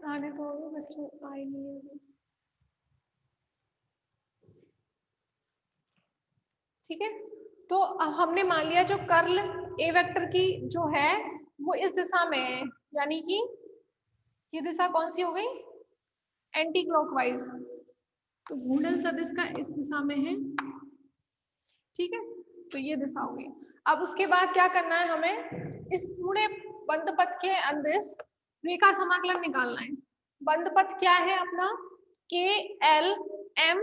आने तो बच्चों आए नहीं है अभी। ठीक है, तो अब हमने मान लिया जो कर्ल ए वेक्टर की जो है वो इस दिशा में है, यानी कि ये दिशा कौन सी हो गई, एंटी क्लॉकवाइज। तो घूर्णन सदिश का इस दिशा में है। ठीक है, तो ये दिशा हो गई। अब उसके बाद क्या करना है हमें, इस पूरे बंद पथ के अंदिश रेखा समाकलन निकालना है। बंद पथ क्या है अपना, के एल एम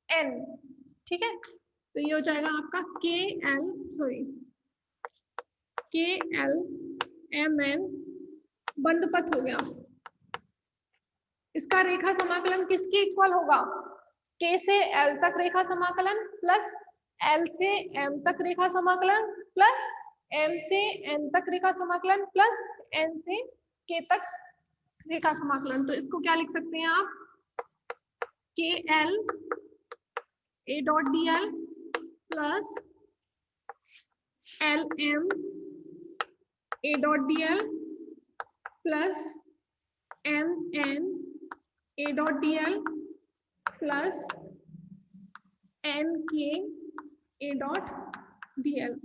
एन। ठीक है, तो ये हो जाएगा आपका के एल सॉरी के एल एम एन बंद पथ हो गया। इसका रेखा समाकलन किसके इक्वल होगा, के से एल तक रेखा समाकलन प्लस एल से एम तक रेखा समाकलन प्लस एम से एन तक रेखा समाकलन प्लस एन से के तक रेखा समाकलन। तो इसको क्या लिख सकते हैं आप, K L A dot D L plus L M A dot D L plus M N A dot D L plus N K A dot D L.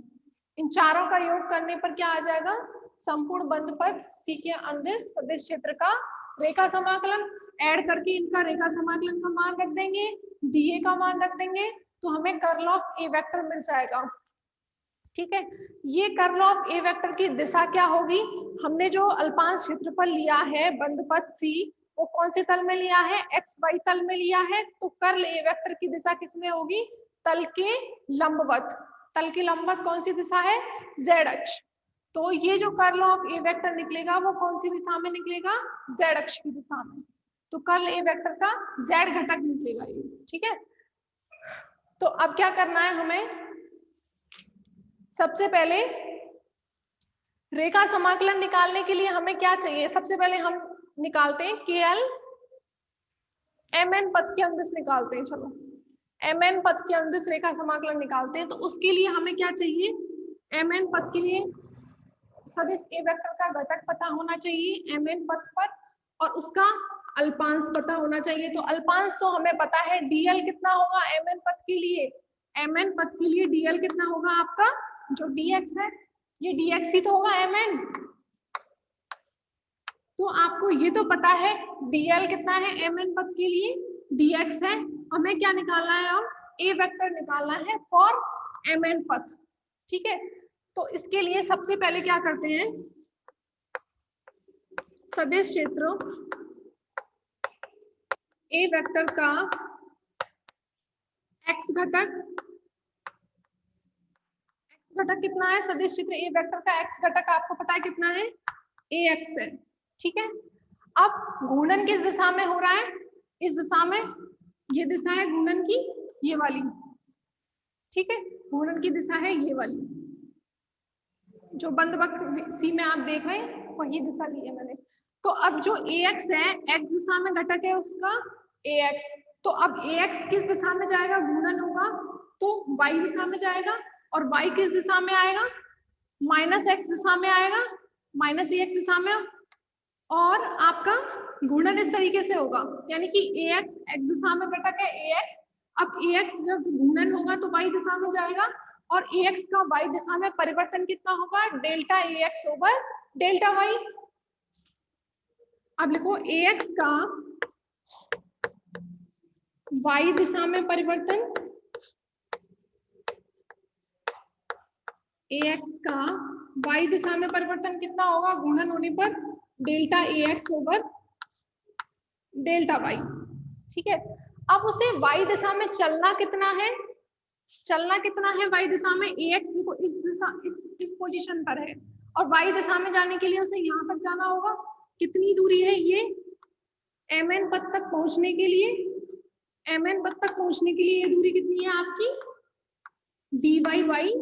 इन चारों का योग करने पर क्या आ जाएगा, संपूर्ण बंद पथ सी के अंदिश सदिश क्षेत्र का रेखा समाकलन। ऐड करके इनका रेखा समाकलन का मान रख देंगे, डीए का मान रख देंगे, तो हमें कर्ल ऑफ ए वेक्टर मिल जाएगा। ठीक है, ये कर्ल ऑफ ए वेक्टर की दिशा क्या होगी, हमने जो अल्पांश क्षेत्रफल लिया है बंद पथ सी वो कौन से तल में लिया है, एक्स वाई तल में लिया है। तो कर्ल ए वेक्टर की दिशा किसमें होगी, तल के लंबवत। तल के लंबवत कौन सी दिशा है, जेड अक्ष। तो ये जो कर्ल ऑफ ए वेक्टर निकलेगा वो कौन सी दिशा में निकलेगा, जेड अक्ष की दिशा में। तो कर्ल ए वेक्टर का जेड घटक निकलेगा ये। ठीक है, तो अब क्या करना है हमें, सबसे पहले रेखा समाकलन निकालने के लिए हमें क्या चाहिए, सबसे पहले हम निकालते हैं के एल एम एन पथ के अंदिश निकालते हैं। चलो एम एन पथ के अंदिश रेखा समाकलन निकालते हैं। तो उसके लिए हमें क्या चाहिए, एम एन पथ के लिए सदिश ए वेक्टर का घटक पता होना चाहिए एम एन पथ पर, और उसका अल्पांश पता होना चाहिए। तो अल्पांश तो हमें पता है डीएल कितना होगा एम एन पथ के लिए, एम एन पथ के लिए डीएल कितना होगा आपका, जो डीएक्स है ये डीएक्स ही तो होगा एम एन। तो आपको ये तो पता है डीएल कितना है एम एन पथ के लिए, डीएक्स है। हमें क्या निकालना है, अब ए वेक्टर निकालना है फॉर एम एन पथ। ठीक है, तो इसके लिए सबसे पहले क्या करते हैं, सदिश क्षेत्र ए वेक्टर का एक्स घटक, एक्स घटक कितना है, सदिश क्षेत्र ए वेक्टर का एक्स घटक आपको पता है कितना है, ए एक्स है। ठीक है, अब घूर्णन किस दिशा में हो रहा है, इस दिशा में, ये दिशा है घूर्णन की ये वाली। ठीक है, घूर्णन की दिशा है ये वाली, जो बंद वक्र सी में आप देख रहे हैं वही दिशा ली है मैंने। तो अब जो ए एक्स है, एक्स दिशा में घटक है उसका ए एक्स। तो अब ए एक्स किस दिशा में जाएगा, घूर्णन होगा तो वाई दिशा में जाएगा, और वाई किस दिशा में आएगा, माइनस एक्स दिशा में आएगा, माइनस एक्स दिशा में। और आपका घूर्णन इस तरीके से होगा, यानी कि ए एक्स एक्स दिशा में घटक है ए एक्स। अब ए एक्स जब घूर्णन होगा तो वाई दिशा में जाएगा, और ए एक्स का वाई दिशा में परिवर्तन कितना होगा, delta A x over delta Y. अब लिखो ए एक्स का वाई दिशा में परिवर्तन, ए एक्स का वाई दिशा में परिवर्तन कितना होगा घूर्णन होने पर, delta A x over delta Y. ठीक है, अब उसे वाई दिशा में चलना कितना है, चलना कितना है वाई दिशा में, ए एक्स देखो इस दिशा इस पोजीशन पर है, और वाई दिशा में जाने के लिए उसे यहाँ तक जाना होगा। कितनी दूरी है ये, एम एन पद तक पहुंचने के लिए, एम एन पद तक पहुंचने के लिए ये दूरी कितनी है आपकी, डी वाई बाई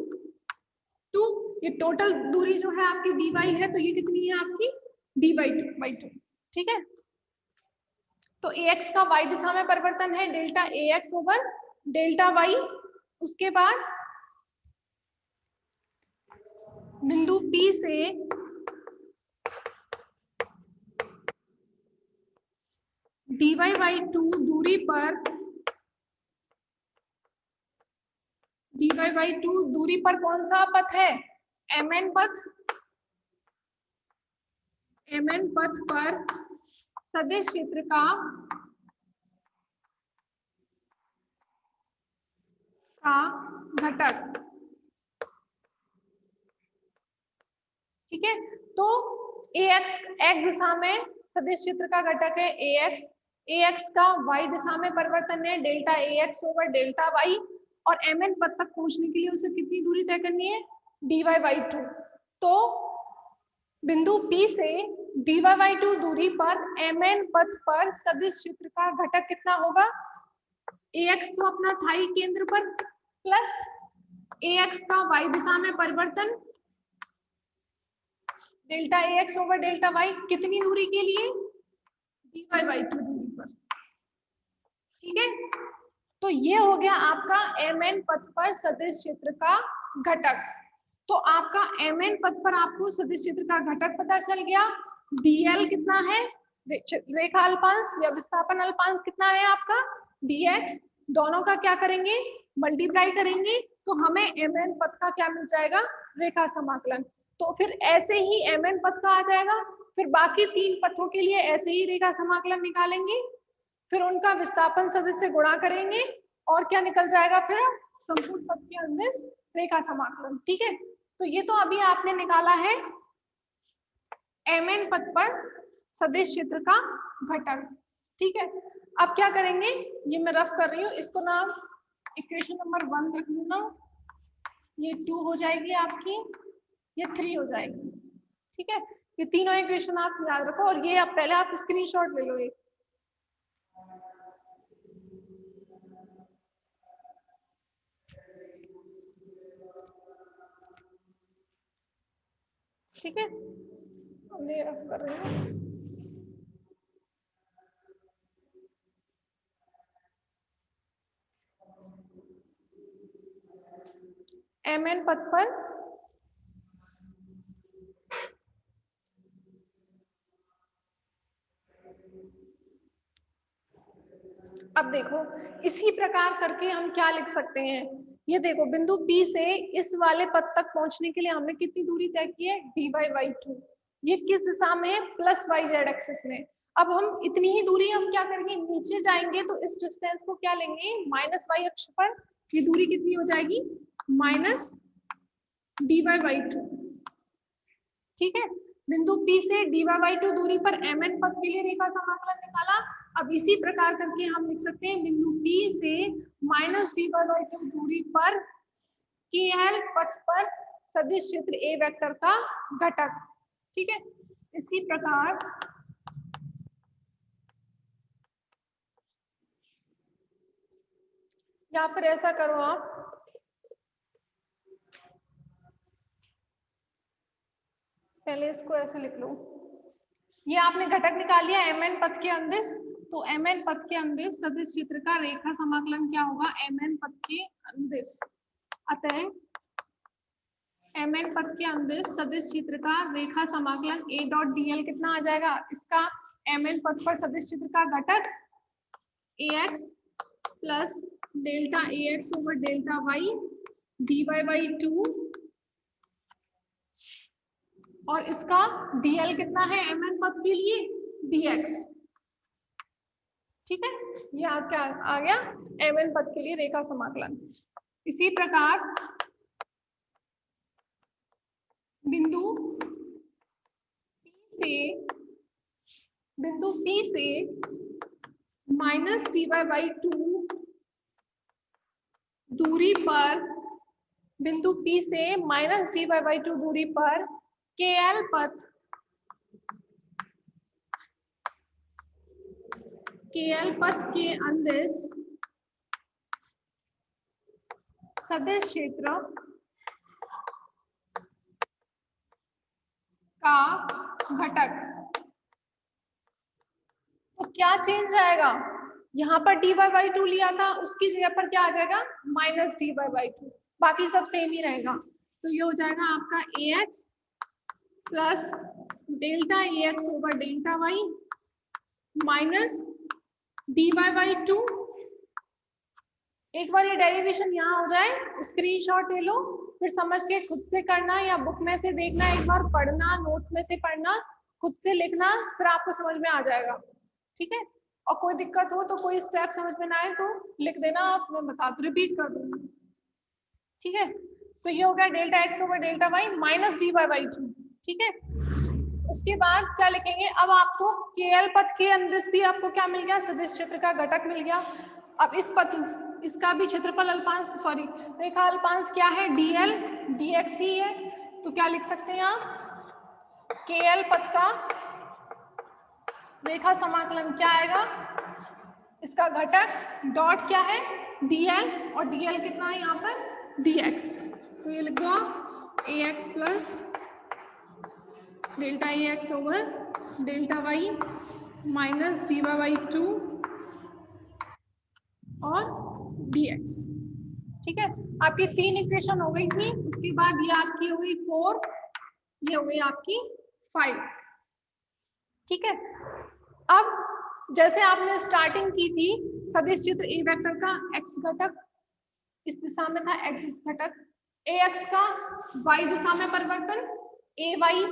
टू। ये टोटल दूरी जो है आपकी डी वाई है, तो ये कितनी है आपकी डी बाई टू। ठीक है, तो ए एक्स का वाई दिशा में परिवर्तन है delta A x over delta Y. उसके बाद बिंदु P से dy बाई 2 दूरी पर dy बाई 2 दूरी पर कौन सा पथ है? mn पथ। mn पथ पर सदिश क्षेत्र का घटक। ठीक है, तो ax x दिशा में सदिश क्षेत्र का घटक है ax का y दिशा में परिवर्तन है delta ax over delta y, और mn पद तक पहुंचने के लिए उसे कितनी दूरी तय करनी है? dy by 2। तो बिंदु P से dy बाई 2 दूरी पर mn पथ पर सदिश क्षेत्र का घटक कितना होगा? ax तो अपना था ही केंद्र पर, प्लस ax का y दिशा में परिवर्तन delta ax over delta y, कितनी दूरी के लिए? dy बाई 2 दूरी पर। ठीक है, तो ये हो गया आपका mn पथ पर सदिश क्षेत्र का घटक। तो आपका mn पथ पर आपको सदिश क्षेत्र का घटक पता चल गया। dl कितना है? रेखा अल्पांश या विस्थापन अल्पांश कितना है आपका? dx। दोनों का क्या करेंगे? मल्टीप्लाई करेंगे, तो हमें mn पथ का क्या मिल जाएगा? रेखा समाकलन। तो फिर ऐसे ही mn पथ का आ जाएगा, फिर बाकी 3 पथों के लिए ऐसे ही रेखा समाकलन निकालेंगे, फिर उनका विस्थापन सदिश से गुणा करेंगे, और क्या निकल जाएगा? फिर संपूर्ण पथ के अंदिश रेखा समाकलन। ठीक है, तो ये तो अभी आपने निकाला है mn पथ पर सदिश क्षेत्र का घटक। ठीक है, अब क्या करेंगे, ये मैं रफ कर रही हूँ, इसको ना इक्वेशन नंबर 1 रख देना, ये 2 हो जाएगी आपकी, ये 3 हो जाएगी। ठीक है, ये तीनों इक्वेशन आप याद रखो, और ये आप पहले आप स्क्रीनशॉट ले लो एक। ठीक है, मैं रफ कर रही हूँ। mn पथ पर अब देखो, इसी प्रकार करके हम क्या लिख सकते हैं, ये देखो बिंदु P से इस वाले पथ तक पहुंचने के लिए हमने कितनी दूरी तय की है? dy by 2। ये किस दिशा में है? प्लस वाई जेड एक्सिस में। अब हम इतनी ही दूरी हम क्या करेंगे, नीचे जाएंगे तो इस डिस्टेंस को क्या लेंगे? माइनस वाई अक्ष पर ये दूरी कितनी हो जाएगी? Minus dy by 2। ठीक है, बिंदु P से dy बाई 2 दूरी पर mn पथ के लिए रेखा समाकलन निकाला। अब इसी प्रकार करके हम लिख सकते हैं बिंदु P से माइनस dy बाई 2 दूरी पर KL पथ पर सदिश क्षेत्र A वेक्टर का घटक। ठीक है, इसी प्रकार या फिर ऐसा करो आप, पहले इसको ऐसे लिख लो, ये आपने घटक निकाल लिया mn पथ के अंदिश, तो mn पथ के अंदिश सदिश क्षेत्र का रेखा समाकलन क्या होगा? mn पथ के अंदिश, अतः mn पथ के अंदिश सदिश क्षेत्र का रेखा समाकलन a डॉट dl कितना आ जाएगा? इसका mn पथ पर सदिश क्षेत्र का घटक ax plus delta ax over delta y dy by 2, और इसका dl कितना है mn पथ के लिए? dx। ठीक है, ये क्या आ गया? mn पथ के लिए रेखा समाकलन। इसी प्रकार बिंदु P से माइनस dy बाई 2 दूरी पर, बिंदु P से माइनस dy बाई 2 दूरी पर KL पथ के अंदिश सदिश क्षेत्र का घटक। तो क्या चेंज आएगा? यहाँ पर dy बाई 2 लिया था, उसकी जगह पर क्या आ जाएगा? माइनस dy बाई 2, बाकी सब सेम ही रहेगा। तो ये हो जाएगा आपका ax plus delta ax over delta y minus dy/2। एक बार ये डेरिवेशन यहाँ हो जाए, स्क्रीनशॉट ले लो, फिर समझ के खुद से करना या बुक में से देखना, एक बार पढ़ना, नोट्स में से पढ़ना, खुद से लिखना, फिर आपको समझ में आ जाएगा। ठीक है, और कोई दिक्कत हो तो कोई स्टेप समझ में ना आए तो लिख देना, आप मैं बता दूँ, रिपीट कर दूंगी। ठीक है, तो ये हो गया delta X over delta Y minus dy/2। ठीक है, उसके बाद क्या लिखेंगे, अब आपको केएल पथ के अंदर भी आपको क्या मिल गया, सदिश क्षेत्र का घटक मिल गया। अब इस पथ, इसका भी क्षेत्रफल अल्पांश, सॉरी रेखा अल्पांश क्या है, dl dx ही है, तो क्या लिख सकते हैं आप, केएल पथ का रेखा समाकलन क्या आएगा, इसका घटक डॉट क्या है dl, और dl कितना है यहाँ पर dx, तो ये लिख दो ax plus delta ax over delta Y minus dy/2 और dx। ठीक है, आपकी 3 इक्वेशन हो गई थी, उसके बाद ये आपकी हो गई 4, ये हो गई आपकी 5। ठीक है, अब जैसे आपने स्टार्टिंग की थी, सदिश चित्र ए वेक्टर का x घटक इस दिशा में था, x घटक ax का y दिशा में परिवर्तन ay,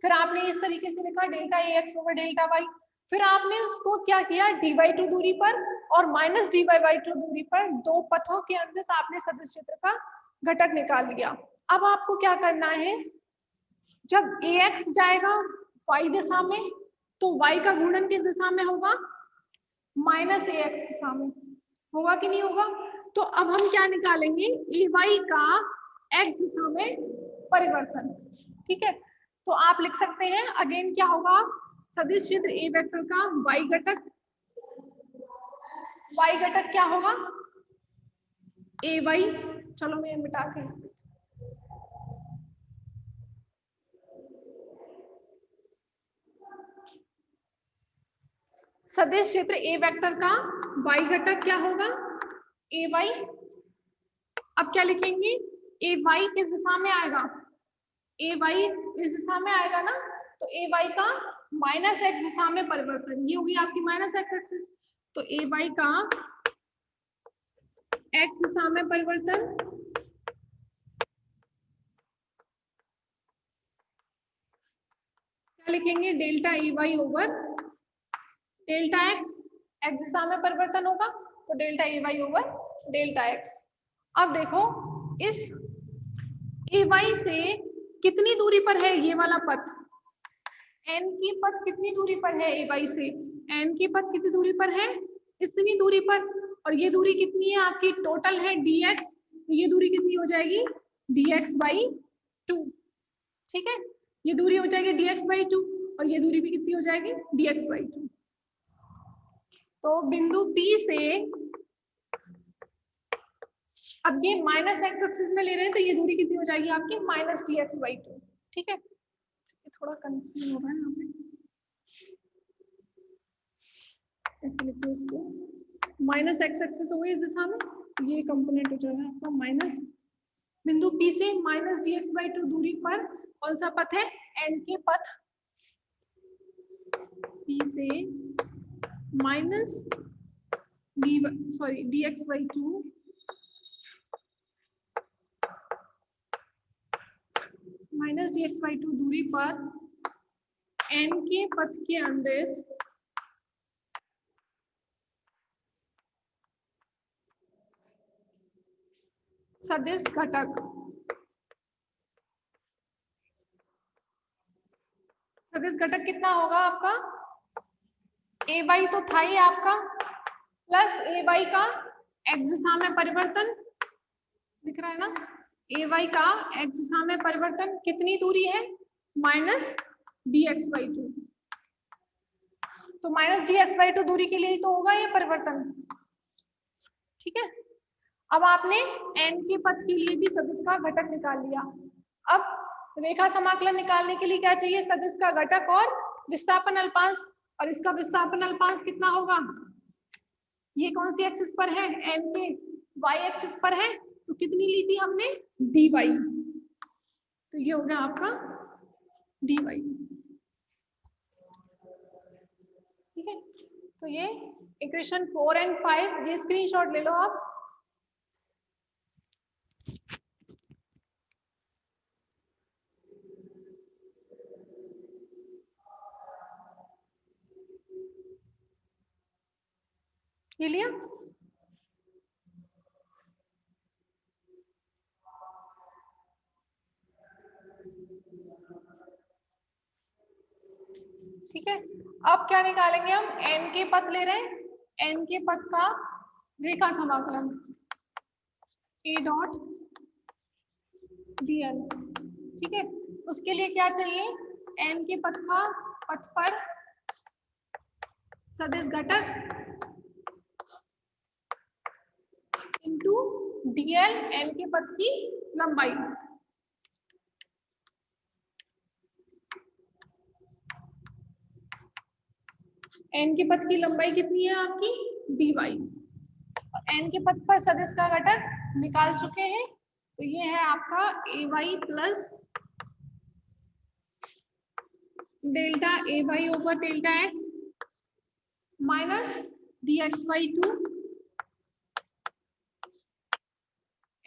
फिर आपने इस तरीके से लिखा delta ax over delta y, फिर आपने उसको क्या किया dy/2 दूरी पर और माइनस dy/2 दूरी पर दो पथों के अंदर आपने सदिश क्षेत्र का घटक निकाल लिया। अब आपको क्या करना है, जब ax जाएगा y दिशा में तो y का गुणन किस दिशा में होगा, माइनस ax दिशा में होगा कि नहीं होगा। तो अब हम क्या निकालेंगे, ay का x दिशा में परिवर्तन। ठीक है, तो आप लिख सकते हैं अगेन क्या होगा, सदिश क्षेत्र ए वेक्टर का y घटक क्या होगा ay, चलो मैं मिटा के, सदिश क्षेत्र ए वेक्टर का y घटक क्या होगा ay। अब क्या लिखेंगे, ay किस दिशा में आएगा, ay इस दिशा में आएगा ना, तो ay का माइनस x दिशा में परिवर्तन, ये होगी आपकी माइनस x एक्सिस, तो ay का x दिशा में परिवर्तन क्या लिखेंगे, delta ay over delta x, x दिशा में परिवर्तन होगा तो delta ay over delta x। अब देखो इस ay से कितनी दूरी पर है ये वाला पथ, n की पथ कितनी दूरी पर है ay से, n की पथ कितनी दूरी पर है, इतनी दूरी पर, और ये दूरी कितनी है आपकी, टोटल है dx, ये दूरी कितनी हो जाएगी dx/2। ठीक है, ये दूरी हो जाएगी dx/2 और ये दूरी भी कितनी हो जाएगी dx/2। तो बिंदु P से, अब ये माइनस x एक्सिस में ले रहे हैं तो ये दूरी कितनी हो जाएगी आपकी माइनस dx/2। ठीक है, थोड़ा कंफ्यूज हो रहा है यहाँ पे, ऐसे लिखो इसको, माइनस x एक्सिस हो गई इस दिशा में, तो ये कंपोनेंट हो जाएगा आपका माइनस, बिंदु P से माइनस dx/2 दूरी पर कौन सा पथ है, n के पथ, P से माइनस dx/2 माइनस dx/2 दूरी पर n के पथ के अंदर सदिश घटक, सदिश घटक कितना होगा आपका, ay तो था ही आपका, प्लस ay का x दिशा में परिवर्तन, दिख रहा है ना, ay का x दिशा में परिवर्तन कितनी दूरी है, माइनस dx/2, तो माइनस dx/2 दूरी के लिए तो होगा ये परिवर्तन। ठीक है, अब आपने n के पथ के लिए भी सदिश का घटक निकाल लिया। अब रेखा समाकलन निकालने के लिए क्या चाहिए, सदिश का घटक और विस्थापन अल्पांश, और इसका विस्थापन अल्पांश कितना होगा, ये कौन सी एक्सिस पर है, n के y एक्सिस पर है, तो कितनी ली थी हमने dy, तो ये हो गया आपका dy। ठीक है, तो ये इक्वेशन 4 एंड 5 ये स्क्रीनशॉट ले लो आप। ये लिया? ठीक है, अब क्या निकालेंगे हम? n के पथ ले रहे हैं, n के पथ का रेखा समाकलन a डॉट dl। ठीक है, उसके लिए क्या चाहिए? n के पथ का पथ पर सदिश घटक इंटू dl, n के पथ की लंबाई। n के पथ की लंबाई कितनी है आपकी? dy। और n के पथ पर सदिश का घटक निकाल चुके हैं, तो ये है आपका ay plus delta ay over delta x minus dx/2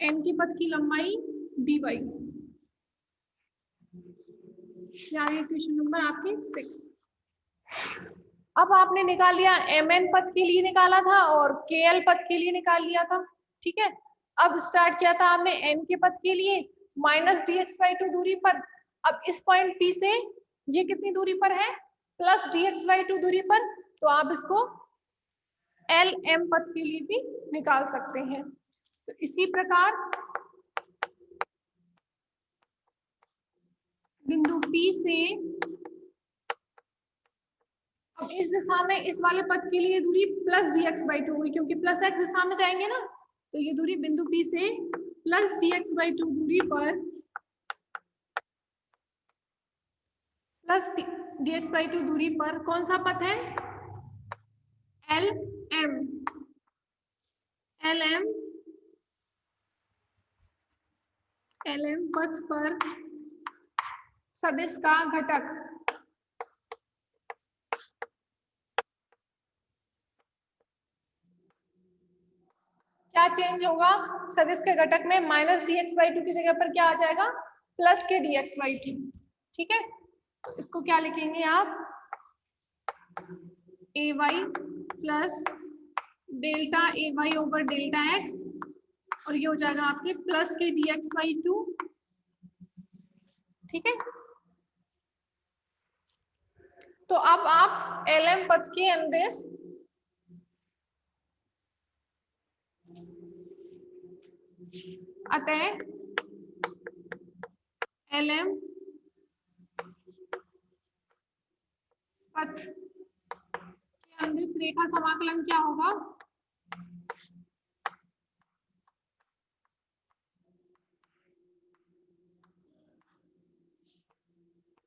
n के पथ की लंबाई dy। यानी इक्वेशन नंबर आपकी 6। अब आपने निकाल लिया mn पथ के लिए निकाला था और kl पथ के लिए निकाल लिया था। ठीक है, अब स्टार्ट किया था आपने n के पथ के लिए माइनस dx/2 दूरी पर। अब इस पॉइंट P से ये कितनी दूरी पर है? प्लस dx/2 दूरी पर, तो आप इसको lm पथ के लिए भी निकाल सकते हैं। तो इसी प्रकार बिंदु P से अब इस दिशा में इस वाले पथ के लिए दूरी प्लस dx/2 हुई, क्योंकि प्लस x दिशा में जाएंगे ना, तो ये दूरी बिंदु P से प्लस dx/2 दूरी पर प्लस dx/2 दूरी पर कौन सा पथ है? LM। LM पथ पर सदिश का घटक क्या चेंज होगा? सदिश के घटक में माइनस dx/2 की जगह पर क्या आ जाएगा? प्लस के dx/2। ठीक है, तो इसको क्या लिखेंगे आप? ay plus delta ay over delta x, और ये हो जाएगा आपके प्लस के dx/2। ठीक है, तो अब आप LM पथ के अनुदेश अतः LM पथ के अनुदेश रेखा समाकलन क्या होगा?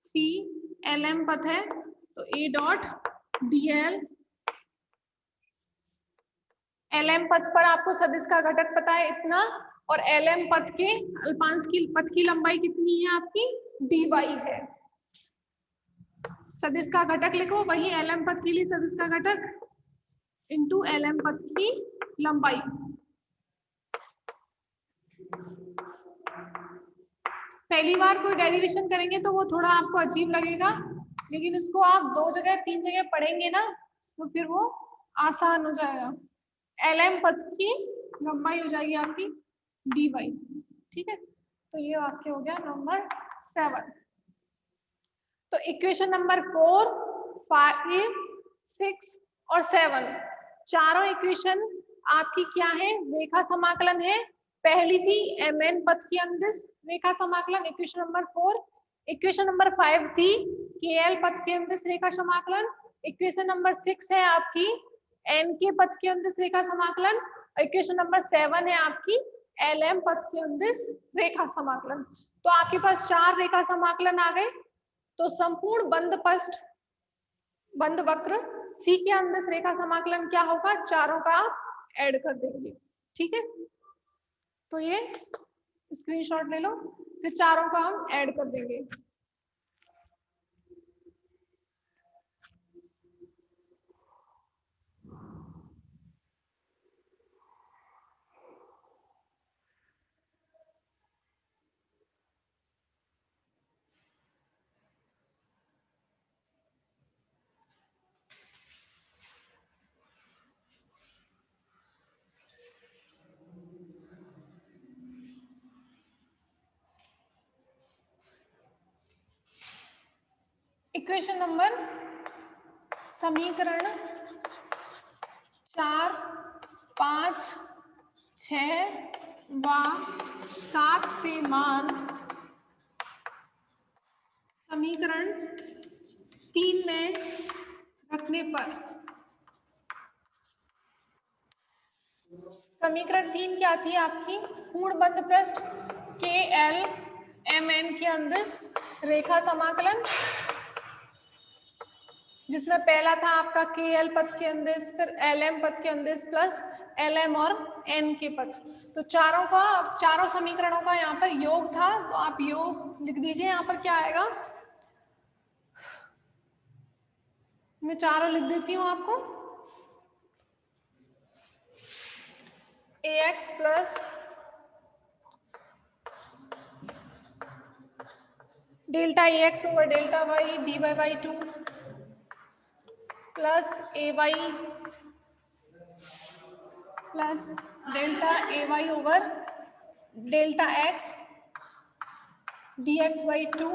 C LM पथ है तो A डॉट dl। LM पथ पर आपको सदिश का घटक पता है इतना, और LM पथ के अल्पांश की पथ की लंबाई कितनी है आपकी? dy है। सदिश का घटक लिखो, वही LM पथ के लिए सदिश का घटक इंटू LM पथ की लंबाई। पहली बार कोई डेरिवेशन करेंगे तो वो थोड़ा आपको अजीब लगेगा, लेकिन इसको आप 2 जगह 3 जगह पढ़ेंगे ना, तो फिर वो आसान हो जाएगा। LM पथ की लंबाई हो जाएगी आपकी dy। ठीक है, तो ये आपके हो गया नंबर 7। तो इक्वेशन नंबर 4, 5, 6 और 7 चारों इक्वेशन आपकी क्या है? रेखा समाकलन है। पहली थी mn पथ की अनुदिश रेखा समाकलन, इक्वेशन नंबर 4। इक्वेशन नंबर 5 थी kl पथ की अनुदिश रेखा समाकलन। इक्वेशन नंबर 6 है आपकी n के पथ की अनुदिश रेखा समाकलन। इक्वेशन नंबर 7 है आपकी lm पथ की अनुदिश रेखा समाकलन। तो आपके पास 4 रेखा समाकलन आ गए। तो संपूर्ण बंद वक्र C के अनुदिश रेखा समाकलन क्या होगा? चारों का आप ऐड कर देंगे। ठीक है, तो ये स्क्रीनशॉट ले लो, फिर चारों का हम ऐड कर देंगे। इक्वेशन नंबर समीकरण 4, 5, 6 व 7 से मान समीकरण 3 में रखने पर समीकरण 3 क्या थी आपकी? पूर्णबंध पृष्ठ के एल एम एन के अनुदिश रेखा समाकलन, जिसमें पहला था आपका के एल पथ के अनुदिश, फिर एल एम पथ के अनुदिश प्लस एल एम और एन के पथ। तो चारों समीकरणों का यहाँ पर योग था, तो आप योग लिख दीजिए। यहाँ पर क्या आएगा, मैं चारों लिख देती हूँ आपको। ax plus delta ax over delta y dy by 2 plus ay plus delta ay over delta x dx by 2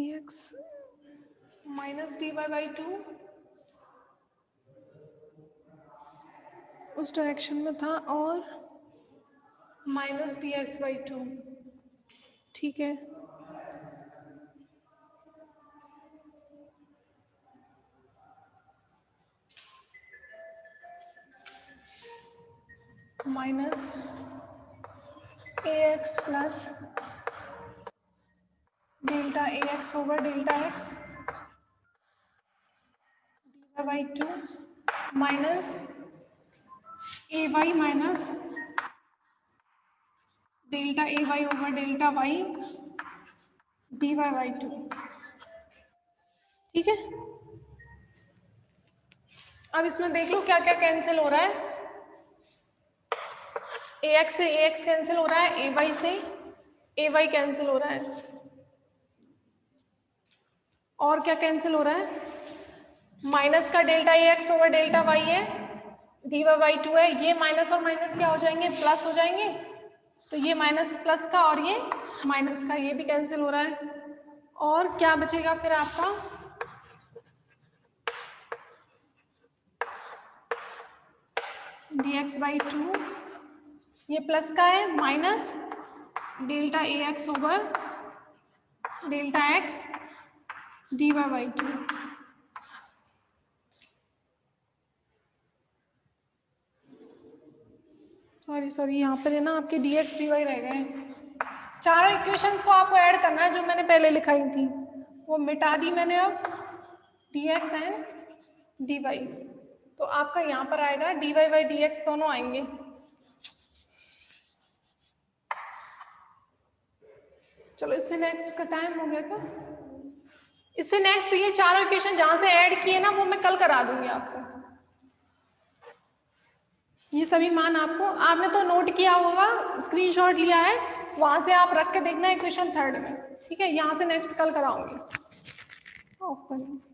ax minus dy by 2 उस डायरेक्शन में था, और माइनस dx बाई 2। ठीक है, minus ax plus delta ax over delta x dy by 2 minus ay minus delta ay over delta y dy by 2। ठीक है, अब इसमें देख लो क्या क्या कैंसिल हो रहा है। ax से ax कैंसिल हो रहा है, ay से ay कैंसिल हो रहा है, और क्या कैंसिल हो रहा है, माइनस का delta ax over delta y है, dy बाई 2 है। ये माइनस और माइनस क्या हो जाएंगे, प्लस हो जाएंगे। तो ये माइनस प्लस का और ये माइनस का, ये भी कैंसिल हो रहा है। और क्या बचेगा फिर आपका, dx बाई 2, ये प्लस का है, minus delta ax over delta x dy by 2। Sorry यहाँ पर है ना आपके dx dy रह गए। चारों इक्वेशंस को आपको ऐड करना है जो मैंने पहले लिखाई थी, वो मिटा दी मैंने अब, dx एंड dy। तो आपका यहाँ पर आएगा dy बाई dx, दोनों आएंगे। चलो इससे नेक्स्ट का टाइम हो गया क्या? इससे नेक्स्ट ये चारों इक्वेशन जहां से ऐड किए ना वो मैं कल करा दूंगी आपको। ये सभी मान आपको, आपने तो नोट किया होगा, स्क्रीनशॉट लिया है, वहां से आप रख के देखना इक्वेशन 3 में। ठीक है, यहाँ से नेक्स्ट कल कराऊंगी। ऑफ करें।